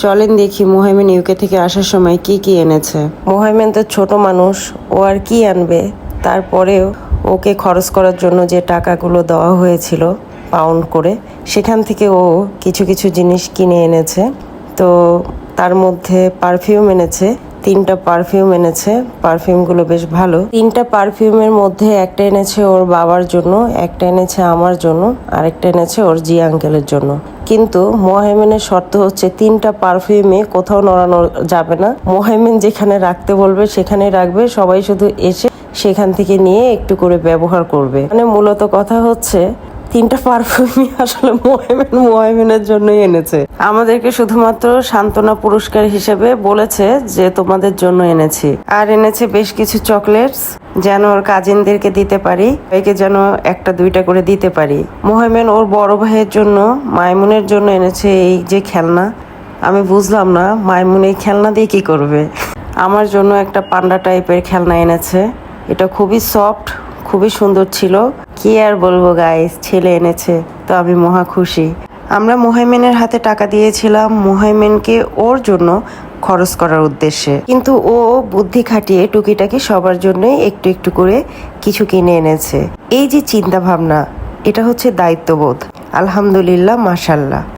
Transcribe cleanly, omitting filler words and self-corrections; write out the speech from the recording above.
চলেন দেখি মোহাইমেন ইউকে থেকে আসার সময় কি কি এনেছে। মোহাইমেন তো ছোট মানুষ, ও আর কি আনবে। তারপরেও ওকে খরচ করার জন্য যে টাকাগুলো দেওয়া হয়েছিল পাউন্ড করে, সেখান থেকে ও কিছু কিছু জিনিস কিনে এনেছে। তো তার মধ্যে পারফিউম এনেছে, 3টা পারফিউম এনেছে। পারফিউমগুলো বেশ ভালো। 3টা পারফিউমের মধ্যে একটা এনেছে ওর বাবার জন্য, একটা এনেছে আমার জন্য, আরেকটা এনেছে ওর জি আঙ্কেলের জন্য। কিন্তু মোহাইমেনের শর্ত হচ্ছে 3টা পারফিউমে কোথাও নড়ানো যাবে না। মোহাইমেন যেখানে রাখতে বলবে সেখানে রাখবে, সবাই শুধু এসে সেখান থেকে নিয়ে একটু করে ব্যবহার করবে। মানে মূলত কথা হচ্ছে 3টা পারফিউমই আসলে মোহাইমেনের জন্যই এনেছে। আমাদেরকে শুধুমাত্র সান্ত্বনা পুরস্কার হিসেবে বলেছে যে তোমাদের জন্য এনেছি। আর এনেছে বেশ কিছু চকলেটস, যেন ওর কাজিনদেরকে দিতে পারি, সবাইকে যেন 1টা 2টা করে দিতে পারি। মোহাইমেন ওর বড় ভাইয়ের জন্য, মাইমুনের জন্য এনেছে এই যে খেলনা। আমি বুঝলাম না মাইমুন এই খেলনা দিয়ে কি করবে। আমার জন্য একটা পান্ডা টাইপের খেলনা এনেছে। এটা খুবই সফট, খুবই সুন্দর ছিল। কি আর বলবো গাইস, ছেলে এনেছে তো আমি মহা খুশি। আমরা মোহাইমেনের হাতে টাকা দিয়েছিলাম মোহাইমেনকে ওর জন্য খরচ করার উদ্দেশ্যে, কিন্তু ও বুদ্ধি খাটিয়ে টুকিটাকি সবার জন্যই একটু একটু করে কিছু কিনে এনেছে। এই যে চিন্তা ভাবনা, এটা হচ্ছে দায়িত্ববোধ। আলহামদুলিল্লাহ, মাশাল্লাহ।